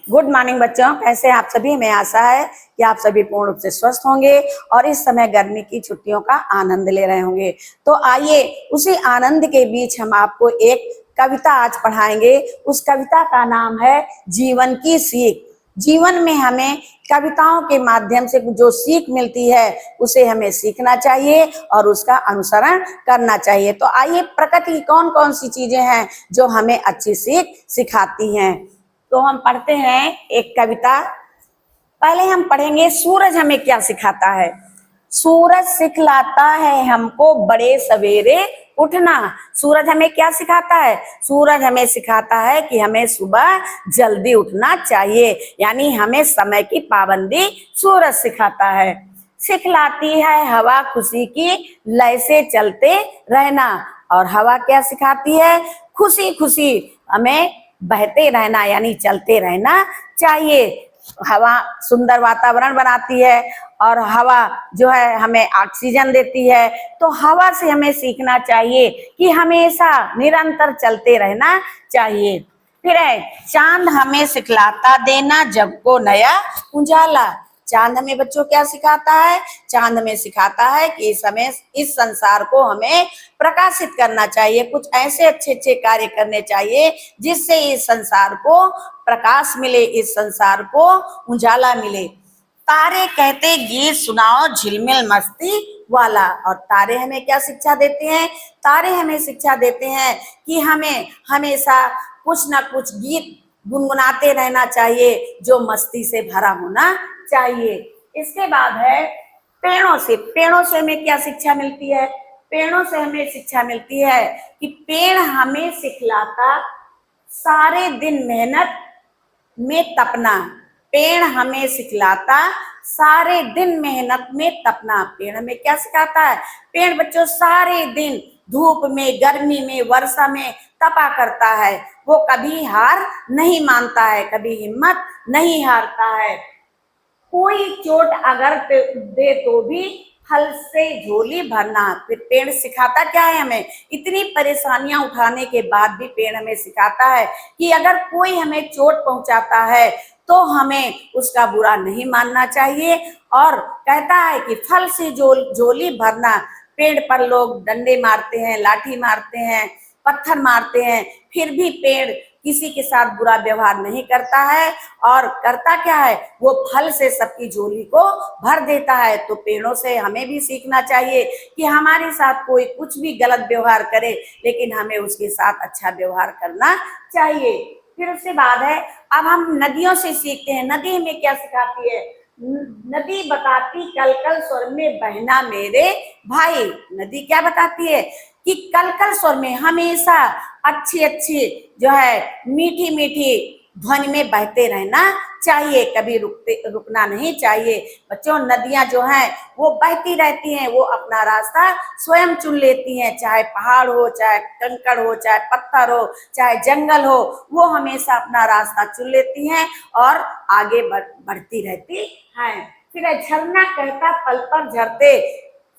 Good morning बच्चों, कैसे हैं आप सभी। मैं आशा है कि आप सभी पूर्ण रूप से स्वस्थ होंगे और इस समय गर्मी की छुट्टियों का आनंद ले रहे होंगे। तो आइए उसी आनंद के बीच हम आपको एक कविता आज पढ़ाएंगे। उस कविता का नाम है जीवन की सीख। जीवन में हमें कविताओं के माध्यम से जो सीख मिलती है उसे हमें सीखना चाहिए और उसका अनुसरण करना चाहिए। तो आइए, प्रकृति की कौन कौन सी चीजें हैं जो हमें अच्छी सीख सिखाती हैं। तो हम पढ़ते हैं एक कविता। पहले हम पढ़ेंगे सूरज हमें क्या सिखाता है। सूरज सिखलाता है हमको बड़े सवेरे उठना। सूरज हमें क्या सिखाता है? सूरज हमें सिखाता है कि हमें सुबह जल्दी उठना चाहिए, यानी हमें समय की पाबंदी सूरज सिखाता है। सिखलाती है हवा खुशी की लय से चलते रहना। और हवा क्या सिखाती है? खुशी खुशी हमें बहते रहना, यानी चलते रहना चाहिए। हवा सुंदर वातावरण बनाती है और हवा जो है हमें ऑक्सीजन देती है। तो हवा से हमें सीखना चाहिए कि हमेशा निरंतर चलते रहना चाहिए। फिर है चांद हमें सिखलाता देना जग को नया उजाला। चांद हमें बच्चों क्या सिखाता है? चांद हमें सिखाता है कि इस संसार को हमें प्रकाशित करना चाहिए, कुछ ऐसे अच्छे अच्छे कार्य करने चाहिए जिससे इस संसार को प्रकाश मिले, इस संसार को उजाला मिले। तारे कहते गीत सुनाओ झिलमिल मस्ती वाला। और तारे हमें क्या शिक्षा देते हैं? तारे हमें शिक्षा देते हैं कि हमें हमेशा कुछ ना कुछ गीत गुनगुनाते रहना चाहिए जो मस्ती से भरा होना चाहिए। इसके बाद है पेड़ों से। पेड़ों से हमें क्या शिक्षा मिलती है? पेड़ों से हमें शिक्षा मिलती है कि पेड़ हमें सिखलाता सारे दिन मेहनत में तपना। पेड़ हमें सिखलाता सारे दिन मेहनत में तपना। पेड़ हमें क्या सिखाता है? पेड़ बच्चों सारे दिन धूप में, गर्मी में, वर्षा में तपा करता है। वो कभी हार नहीं मानता है, कभी हिम्मत नहीं हारता है। कोई चोट अगर दे तो भी फल से झोली भरना। फिर पेड़ सिखाता क्या है हमें? इतनी परेशानियां उठाने के बाद भी पेड़ हमें सिखाता है कि अगर कोई हमें चोट पहुंचाता है तो हमें उसका बुरा नहीं मानना चाहिए। और कहता है कि फल से झोली भरना। पेड़ पर लोग डंडे मारते हैं, लाठी मारते हैं, पत्थर मारते हैं, फिर भी पेड़ किसी के साथ बुरा व्यवहार नहीं करता है। और करता क्या है? वो फल से सबकी झोली को भर देता है। तो पेड़ों से हमें भी सीखना चाहिए कि हमारे साथ कोई कुछ भी गलत व्यवहार करे लेकिन हमें उसके साथ अच्छा व्यवहार करना चाहिए। फिर उसके बाद है अब हम नदियों से सीखते हैं। नदी हमें क्या सिखाती है? नदी बताती कल कल स्वर में बहना मेरे भाई। नदी क्या बताती है कि कल कल स्वर में हमेशा अच्छी अच्छी जो है मीठी मीठी ध्वनि में बहते रहना चाहिए, कभी रुकना नहीं चाहिए। बच्चों नदियां जो हैं वो बहती रहती हैं, वो अपना रास्ता स्वयं चुन लेती हैं। चाहे पहाड़ हो, चाहे कंकड़ हो, चाहे पत्थर हो, चाहे जंगल हो, वो हमेशा अपना रास्ता चुन लेती हैं और आगे बढ़ती रहती हैं। फिर झरना कहता पल पर झरते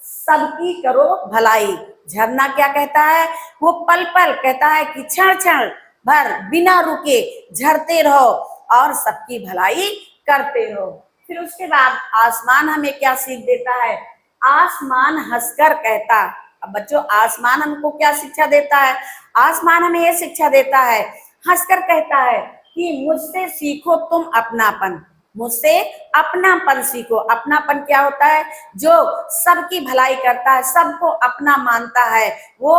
सबकी करो भलाई। झरना क्या कहता है? वो पल पल कहता है कि क्षण क्षण भर बिना रुके झरते रहो और सबकी भलाई करते रहो। फिर उसके बाद आसमान हमें क्या सीख देता है? आसमान हंसकर कहता। अब बच्चों आसमान हमको क्या शिक्षा देता है? आसमान हमें यह शिक्षा देता है, हंसकर कहता है कि मुझसे सीखो तुम अपनापन। मुझसे अपनापन सीखो। अपनापन क्या होता है? जो सबकी भलाई करता है, सबको अपना मानता है, वो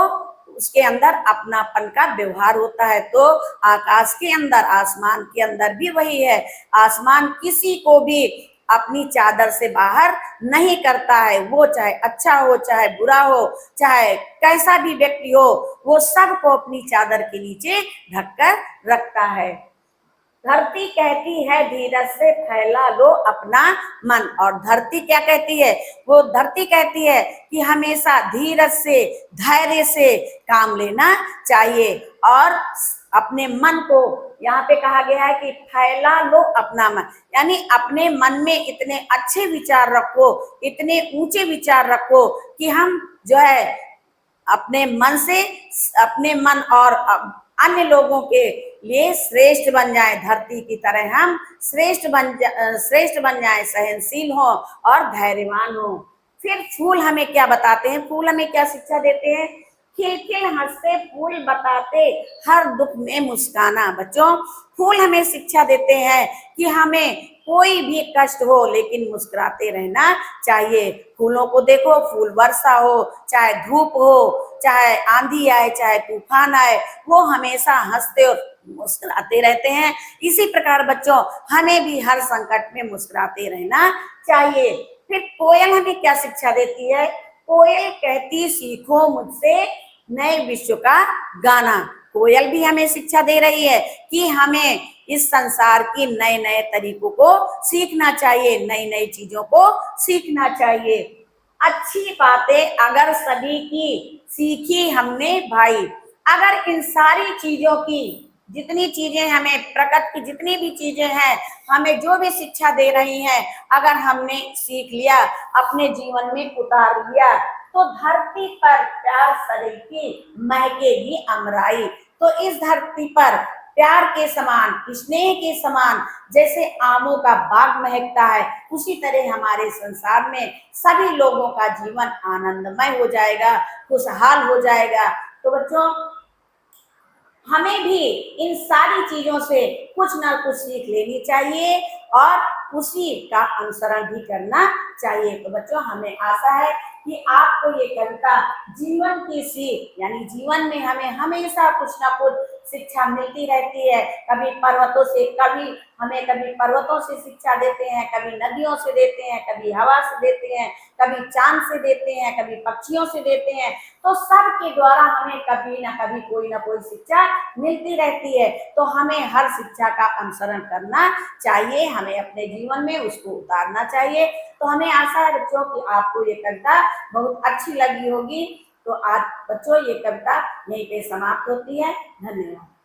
उसके अंदर अपनापन का व्यवहार होता है। तो आकाश के अंदर, आसमान के अंदर भी वही है। आसमान किसी को भी अपनी चादर से बाहर नहीं करता है। वो चाहे अच्छा हो, चाहे बुरा हो, चाहे कैसा भी व्यक्ति हो, वो सबको अपनी चादर के नीचे ढककर रखता है। धरती कहती है धीरज से फैला लो अपना मन। और धरती क्या कहती है? वो धरती कहती है कि हमेशा धीरज से, धैर्य से काम लेना चाहिए और अपने मन को, यहाँ पे कहा गया है कि फैला लो अपना मन, यानी अपने मन में इतने अच्छे विचार रखो, इतने ऊंचे विचार रखो कि हम जो है अपने मन से, अपने मन और अन्य लोगों के लिए श्रेष्ठ बन जाए, धरती की तरह हम श्रेष्ठ बन जाए, सहनशील हो और धैर्यवान हो। फिर फूल हमें क्या बताते हैं, फूल हमें क्या शिक्षा देते हैं, खिलखिल हंसते फूल बताते हर दुख में मुस्काना। बच्चों, फूल हमें शिक्षा देते हैं कि हमें कोई भी कष्ट हो लेकिन मुस्कुराते रहना चाहिए। फूलों को देखो, फूल वर्षा हो, चाहे धूप हो, चाहे आंधी आए, चाहे तूफान आए, वो हमेशा हंसते और मुस्कुराते रहते हैं। इसी प्रकार बच्चों, हमें भी हर संकट में मुस्कुराते रहना चाहिए। फिर कोयल हमें क्या शिक्षा देती है, कोयल कहती सीखो मुझसे नए विश्व का गाना। कोयल भी हमें शिक्षा दे रही है कि हमें इस संसार की नए नए तरीकों को सीखना चाहिए, नई नई चीजों को सीखना चाहिए। अच्छी बातें अगर सभी की सीखी हमने भाई, अगर इन सारी चीजों की, जितनी चीजें हमें प्रकृति की जितनी भी चीजें हैं, हमें जो भी शिक्षा दे रही हैं, अगर हमने सीख लिया, अपने जीवन में उतार लिया, तो धरती पर प्यार सरेगी, महकेगी अमराई। तो इस धरती पर प्यार के समान, स्नेह के समान जैसे आमों का बाग महकता है, उसी तरह हमारे संसार में सभी लोगों का जीवन आनंदमय हो जाएगा, खुशहाल हो जाएगा। तो बच्चों, हमें भी इन सारी चीजों से कुछ ना कुछ सीख लेनी चाहिए और उसी का अनुसरण भी करना चाहिए। तो बच्चों, हमें आशा है कि आपको ये कविता जीवन की सीख, यानी जीवन में हमें हमेशा कुछ ना कुछ शिक्षा मिलती रहती है। कभी पर्वतों से, कभी पर्वतों से शिक्षा देते हैं, कभी नदियों से देते हैं, कभी हवा से देते हैं, कभी चांद से देते हैं, कभी पक्षियों से देते हैं। तो सबके द्वारा हमें कभी ना कभी कोई ना कोई शिक्षा मिलती रहती है। तो हमें हर शिक्षा का अनुसरण करना चाहिए, हमें अपने जीवन में उसको उतारना चाहिए। तो हमें आशा है बच्चों कि आपको ये कविता बहुत अच्छी लगी होगी। तो आज बच्चों, ये कविता यहीं पे समाप्त होती है। धन्यवाद।